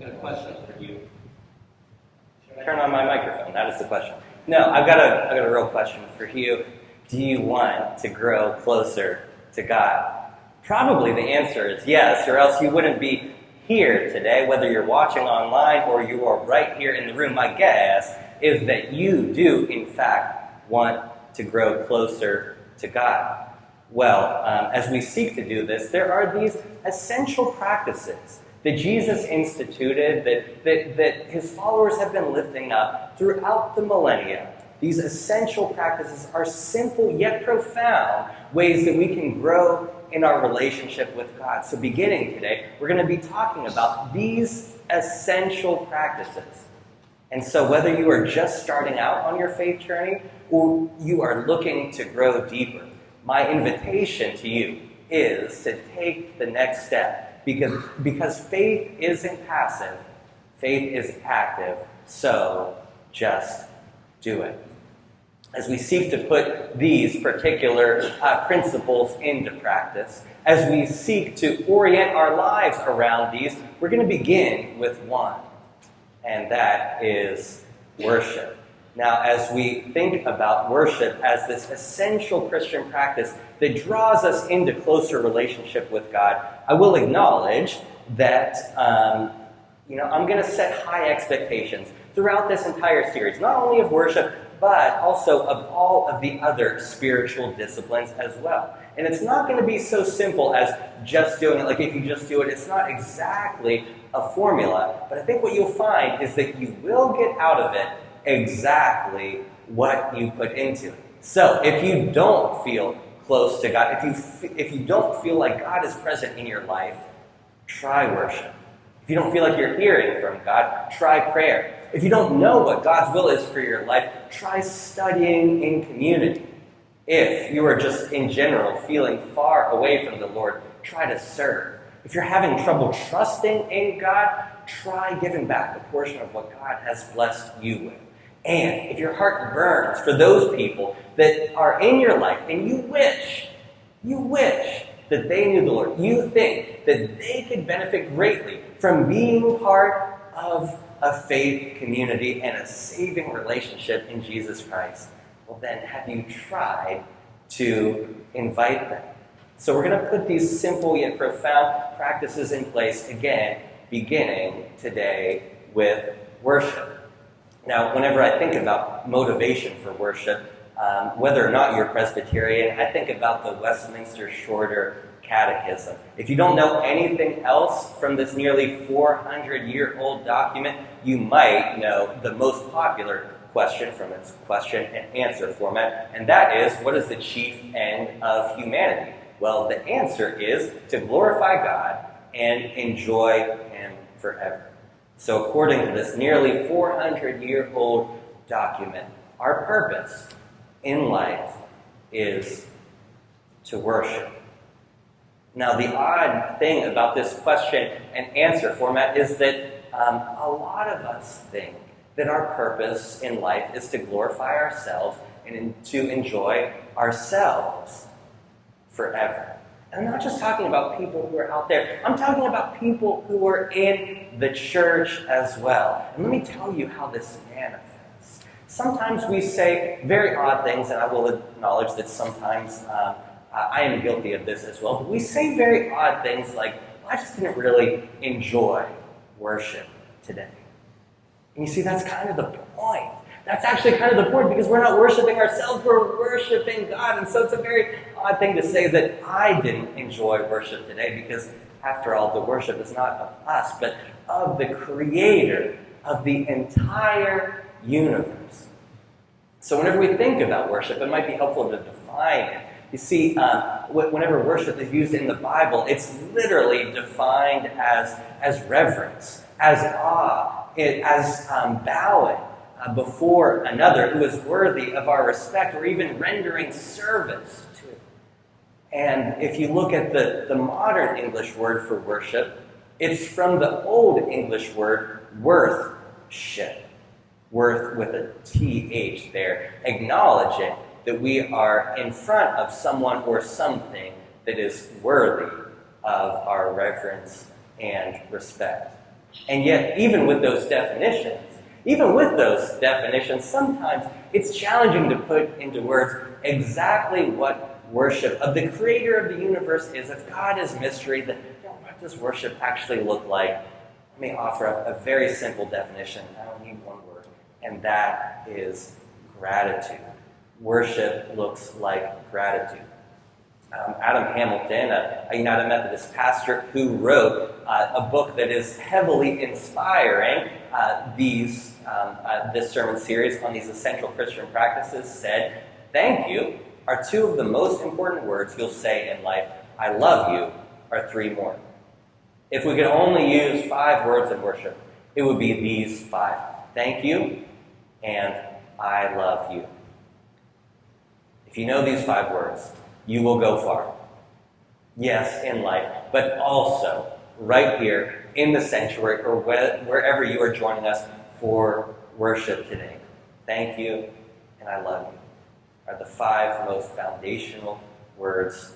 got a question for you. Turn on my microphone. That is the question. No, I've got a real question for you. Do you want to grow closer to God? Probably the answer is yes, or else you wouldn't be here today, whether you're watching online or you are right here in the room. My guess is that you do, in fact, want to grow closer to God. Well, as we seek to do this, there are these essential practices that Jesus instituted, that his followers have been lifting up throughout the millennia. These essential practices are simple yet profound ways that we can grow in our relationship with God. So beginning today, we're going to be talking about these essential practices. And so whether you are just starting out on your faith journey or you are looking to grow deeper, my invitation to you is to take the next step. Because faith isn't passive, faith is active, so just do it. As we seek to put these particular principles into practice, as we seek to orient our lives around these, we're going to begin with one, and that is worship. Now, as we think about worship as this essential Christian practice that draws us into closer relationship with God, I will acknowledge that I'm going to set high expectations throughout this entire series, not only of worship, but also of all of the other spiritual disciplines as well. And it's not going to be so simple as just doing it. Like if you just do it, it's not exactly a formula. But I think what you'll find is that you will get out of it exactly what you put into it. So if you don't feel close to God, if you don't feel like God is present in your life, try worship. If you don't feel like you're hearing from God, try prayer. If you don't know what God's will is for your life, try studying in community. If you are just in general feeling far away from the Lord, try to serve. If you're having trouble trusting in God, try giving back a portion of what God has blessed you with. And if your heart burns for those people that are in your life and you wish that they knew the Lord, you think that they could benefit greatly from being part of a faith community and a saving relationship in Jesus Christ, well then have you tried to invite them? So we're going to put these simple yet profound practices in place, again, beginning today with worship. Now, whenever I think about motivation for worship, whether or not you're Presbyterian, I think about the Westminster Shorter Catechism. If you don't know anything else from this nearly 400-year-old document, you might know the most popular question from its question and answer format, and that is, what is the chief end of humanity? Well, the answer is to glorify God and enjoy Him forever. So according to this nearly 400-year-old document, our purpose in life is to worship. Now, the odd thing about this question and answer format is that a lot of us think that our purpose in life is to glorify ourselves and to enjoy ourselves forever. And I'm not just talking about people who are out there. I'm talking about people who are in the church as well. And let me tell you how this manifests. Sometimes we say very odd things, and I will acknowledge that sometimes I am guilty of this as well. But we say very odd things like, well, I just didn't really enjoy worship today. And you see, that's kind of the point. That's actually kind of the point, because we're not worshiping ourselves, we're worshiping God. And so it's a very odd thing to say that I didn't enjoy worship today, because after all, the worship is not of us, but of the Creator of the entire universe. So whenever we think about worship, it might be helpful to define it. You see, whenever worship is used in the Bible, it's literally defined as reverence, as awe, as bowing before another who is worthy of our respect, or even rendering service to. And if you look at the modern English word for worship, it's from the Old English word worthship. Worth with a TH there, acknowledging that we are in front of someone or something that is worthy of our reverence and respect. And yet, even with those definitions, sometimes it's challenging to put into words exactly what worship of the creator of the universe is. If God is mystery, then what does worship actually look like? Let me offer up a very simple definition. I don't need one word, and that is gratitude. Worship looks like gratitude. Adam Hamilton, a United Methodist pastor who wrote a book that is heavily inspiring this sermon series on these essential Christian practices, said, "Thank you are two of the most important words you'll say in life. I love you are three more." If we could only use 5 words in worship, it would be these 5. Thank you and I love you. If you know these 5 words, you will go far. Yes, in life, but also right here in the sanctuary or wherever you are joining us for worship today. Thank you and I love you are the 5 most foundational words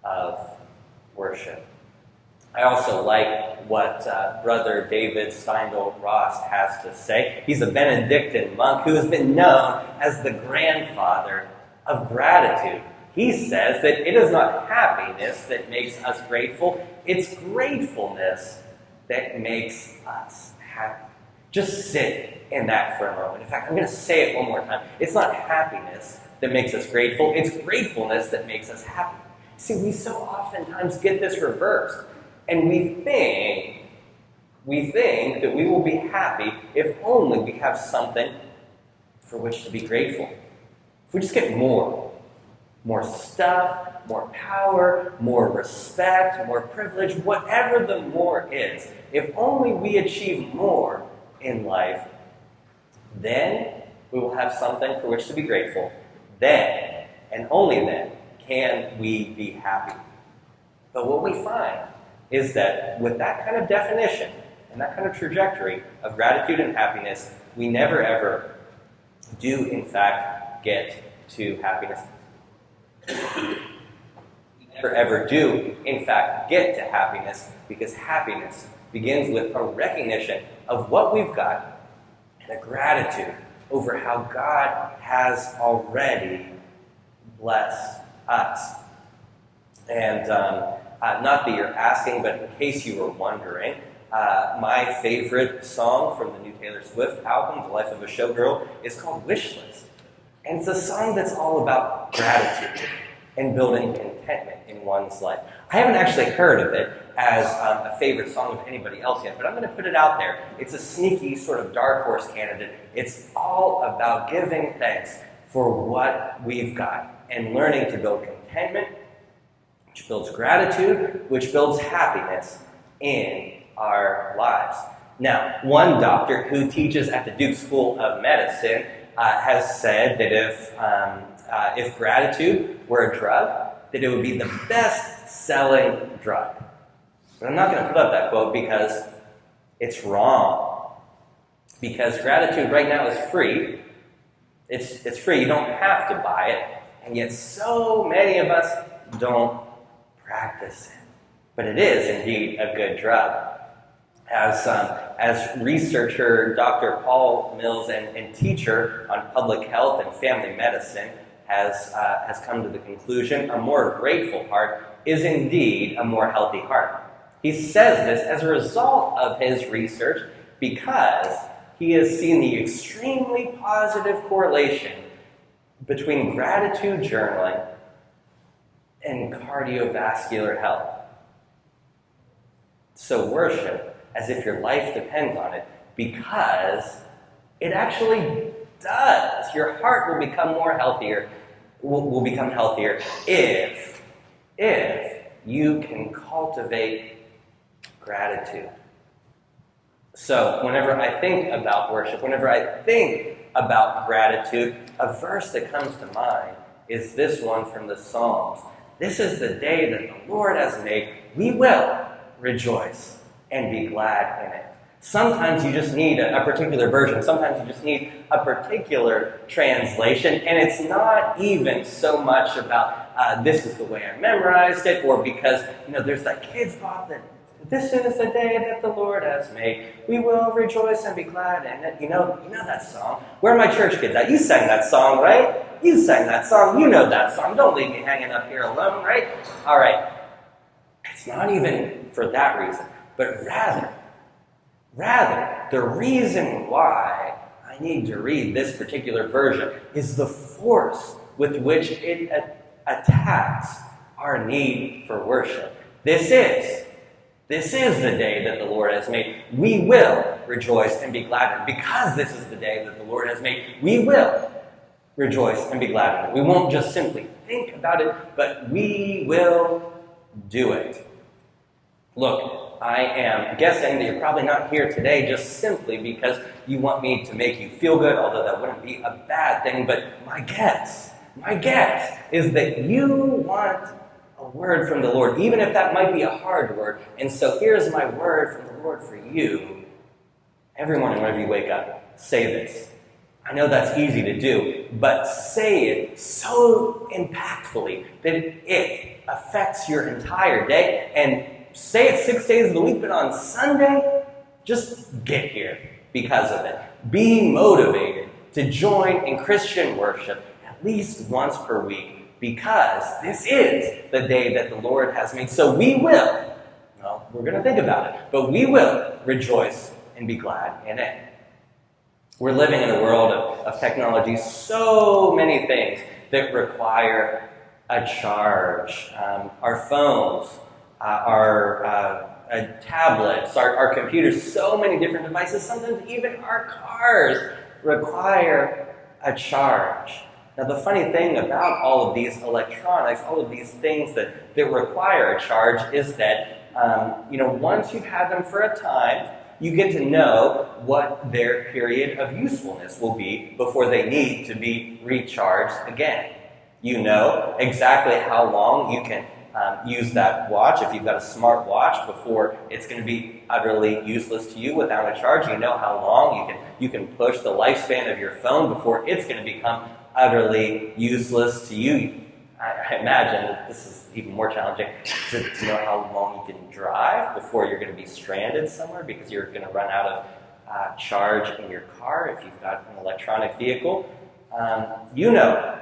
of worship. I also like what Brother David Steindl-Rast has to say. He's a Benedictine monk who has been known as the grandfather of gratitude. He says that it is not happiness that makes us grateful, it's gratefulness that makes us happy. Just sit in that for a moment. In fact, I'm going to say it one more time. It's not happiness that makes us grateful, it's gratefulness that makes us happy. See, we so oftentimes get this reversed, and we think that we will be happy if only we have something for which to be grateful. If we just get more stuff, more power, more respect, more privilege, whatever the more is, if only we achieve more in life, then we will have something for which to be grateful. Then, and only then, can we be happy. But what we find is that with that kind of definition and that kind of trajectory of gratitude and happiness, we never ever do in fact get to happiness. We never ever do in fact get to happiness, because happiness begins with a recognition of what we've got and a gratitude over how God has already blessed us. And not that you're asking, but in case you were wondering, my favorite song from the new Taylor Swift album, The Life of a Showgirl, is called Wish List. And it's a song that's all about gratitude and building contentment in one's life. I haven't actually heard of it as a favorite song of anybody else yet, but I'm going to put it out there. It's a sneaky sort of dark horse candidate. It's all about giving thanks for what we've got and learning to build contentment, which builds gratitude, which builds happiness in our lives. Now, one doctor who teaches at the Duke School of Medicine has said that if gratitude were a drug, that it would be the best-selling drug. But I'm not going to put up that quote because it's wrong. Because gratitude right now is free. It's free. You don't have to buy it. And yet so many of us don't practice it. But it is indeed a good drug. As researcher Dr. Paul Mills and teacher on public health and family medicine has come to the conclusion, a more grateful heart is indeed a more healthy heart. He says this as a result of his research because he has seen the extremely positive correlation between gratitude journaling and cardiovascular health. So worship as if your life depends on it, because it actually does. Your heart will become will become healthier if you can cultivate gratitude. So whenever I think about worship, whenever I think about gratitude, a verse that comes to mind is this one from the Psalms. This is the day that the Lord has made. We will rejoice and be glad in it. Sometimes you just need a particular version. Sometimes you just need a particular translation. And it's not even so much about this is the way I memorized it, or because there's that Kids Bop that This is the day that the Lord has made. We will rejoice and be glad in it. You know that song. Where are my church kids at? You sang that song, right? You sang that song. You know that song. Don't leave me hanging up here alone, right? All right. It's not even for that reason, but rather, the reason why I need to read this particular version is the force with which it attacks our need for worship. This is the day that the Lord has made. We will rejoice and be glad in it. Because this is the day that the Lord has made, we will rejoice and be glad in it. We won't just simply think about it, but we will do it. Look, I am guessing that you're probably not here today just simply because you want me to make you feel good, although that wouldn't be a bad thing, but my guess is that you want a word from the Lord, even if that might be a hard word. And so here's my word from the Lord for you. Every morning whenever you wake up, say this. I know that's easy to do, but say it so impactfully that it affects your entire day. And say it 6 days of the week, but on Sunday, just get here because of it. Be motivated to join in Christian worship at least once per week, because this is the day that the Lord has made. So we will, well, we're going to think about it, but we will rejoice and be glad in it. We're living in a world of technology, so many things that require a charge. Our phones, our tablets, our computers, so many different devices, sometimes even our cars require a charge. Now, the funny thing about all of these electronics, all of these things that require a charge is that, once you've had them for a time, you get to know what their period of usefulness will be before they need to be recharged again. You know exactly how long you can use that watch, if you've got a smart watch, before it's going to be utterly useless to you without a charge. You know how long you can push the lifespan of your phone before it's going to become utterly useless to you. I imagine that this is even more challenging to know how long you can drive before you're going to be stranded somewhere because you're going to run out of charge in your car if you've got an electronic vehicle. You know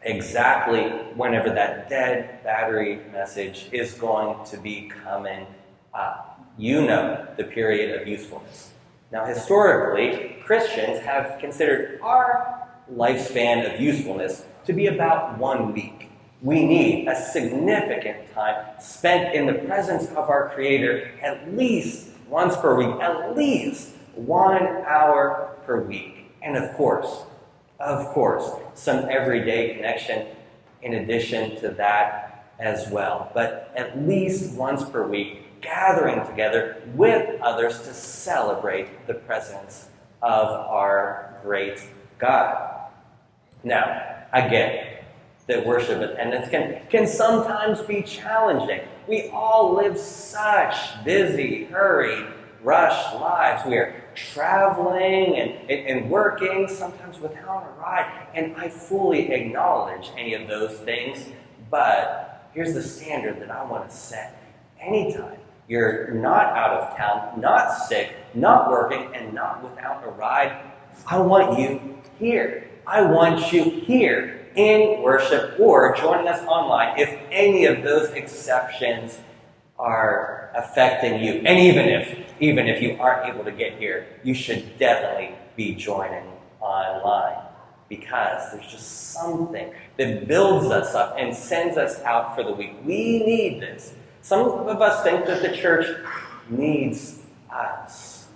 exactly whenever that dead battery message is going to be coming up. You know the period of usefulness. Now, historically, Christians have considered our lifespan of usefulness to be about 1 week. We need a significant time spent in the presence of our Creator at least once per week, at least 1 hour per week. And of course, some everyday connection in addition to that as well. But at least once per week, gathering together with others to celebrate the presence of our great God. Now, I get that worship attendance can sometimes be challenging. We all live such busy, hurried, rushed lives. We are traveling and working, sometimes without a ride. And I fully acknowledge any of those things, but here's the standard that I want to set. Anytime you're not out of town, not sick, not working, and not without a ride, I want you here. I want you here in worship or joining us online if any of those exceptions are affecting you. And even if you aren't able to get here, you should definitely be joining online, because there's just something that builds us up and sends us out for the week. We need this. Some of us think that the church needs us,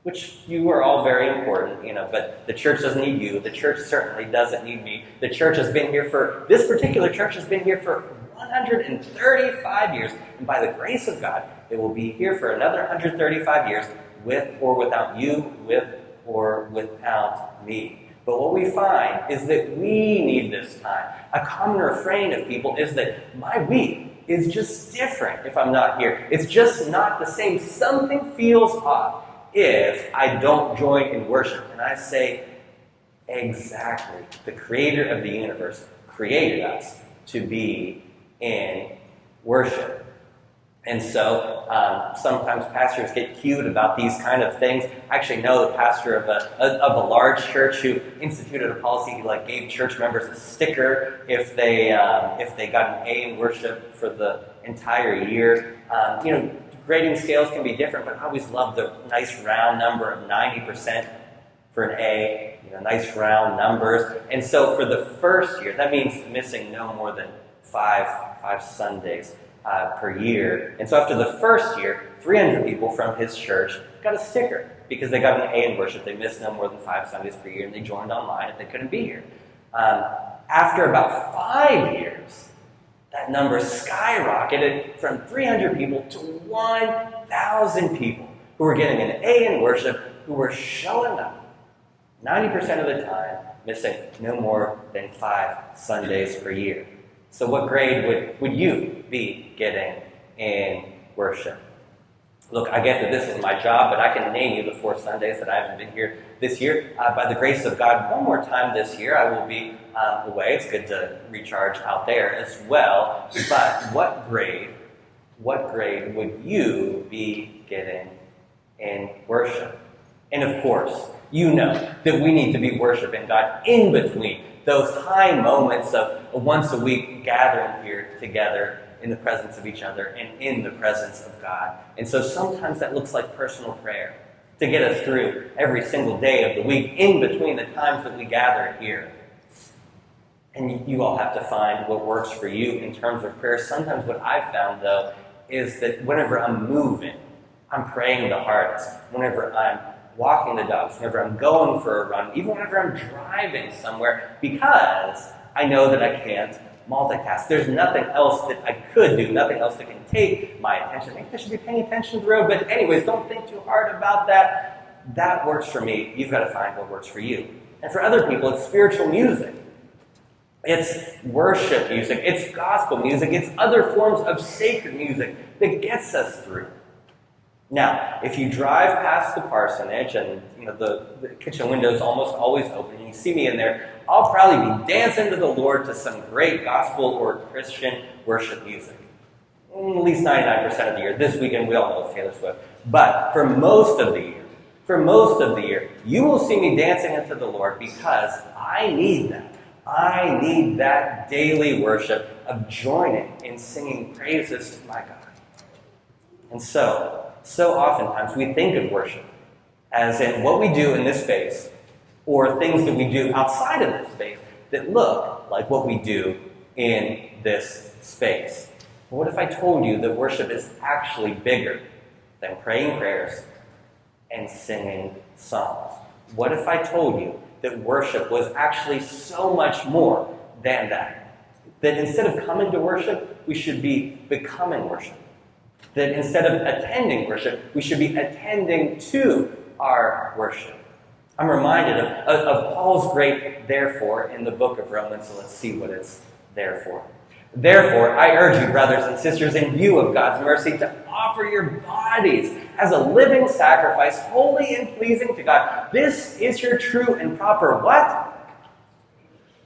which you are all very important, but the church doesn't need you. The church certainly doesn't need me. This particular church has been here for 135 years, and by the grace of God, it will be here for another 135 years, with or without you, with or without me. But what we find is that we need this time. A common refrain of people is that my week is just different if I'm not here. It's just not the same. Something feels off if I don't join in worship. And I say, exactly. The Creator of the universe created us to be in worship. And so sometimes pastors get cute about these kind of things. I actually know the pastor of a large church who instituted a policy. He gave church members a sticker if they got an A in worship for the entire year. Grading scales can be different, but I always love the nice round number of 90% for an A. Nice round numbers. And so for the first year, that means missing no more than five Sundays per year. And so after the first year, 300 people from his church got a sticker because they got an A in worship. They missed no more than 5 Sundays per year, and they joined online if they couldn't be here. After about 5 years, that number skyrocketed from 300 people to 1,000 people who were getting an A in worship, who were showing up 90% of the time, missing no more than 5 Sundays per year. So what grade would you be getting in worship? Look, I get that this is my job, but I can name you the 4 Sundays that I haven't been here this year. By the grace of God, one more time this year, I will be away. It's good to recharge out there as well. But what grade would you be getting in worship? And of course, you know that we need to be worshiping God in between those high moments of once a week gathering here together in the presence of each other and in the presence of God. And so sometimes that looks like personal prayer to get us through every single day of the week in between the times that we gather here. And you all have to find what works for you in terms of prayer. Sometimes what I've found, though, is that whenever I'm moving, I'm praying the hardest. Whenever I'm walking the dogs, whenever I'm going for a run, even whenever I'm driving somewhere, because I know that I can't multitask. There's nothing else that I could do, nothing else that can take my attention. Maybe I should be paying attention to the road, but anyways, don't think too hard about that. That works for me. You've got to find what works for you. And for other people, it's spiritual music. It's worship music. It's gospel music. It's other forms of sacred music that gets us through. Now, if you drive past the parsonage and the kitchen window is almost always open and you see me in there, I'll probably be dancing to the Lord to some great gospel or Christian worship music. At least 99% of the year. This weekend we all know it's Taylor Swift. But for most of the year, you will see me dancing into the Lord because I need that. I need that daily worship of joining in singing praises to my God. And so oftentimes we think of worship as in what we do in this space or things that we do outside of this space that look like what we do in this space. But what if I told you that worship is actually bigger than praying prayers and singing songs? What if I told you that worship was actually so much more than that? That instead of coming to worship, we should be becoming worship. That instead of attending worship, we should be attending to our worship. I'm reminded of Paul's great therefore in the book of Romans, so let's see what it's there for. Therefore, I urge you, brothers and sisters, in view of God's mercy, to offer your bodies as a living sacrifice, holy and pleasing to God. This is your true and proper what?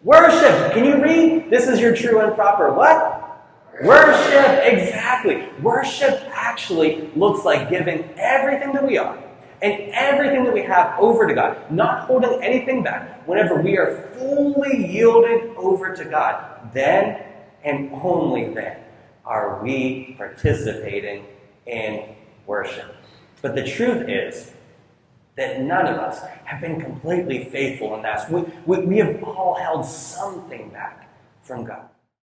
Worship. Can you read? This is your true and proper what? Worship, exactly. Worship actually looks like giving everything that we are and everything that we have over to God, not holding anything back. Whenever we are fully yielded over to God, then and only then are we participating in worship. But the truth is that none of us have been completely faithful in that. We have all held something back from God.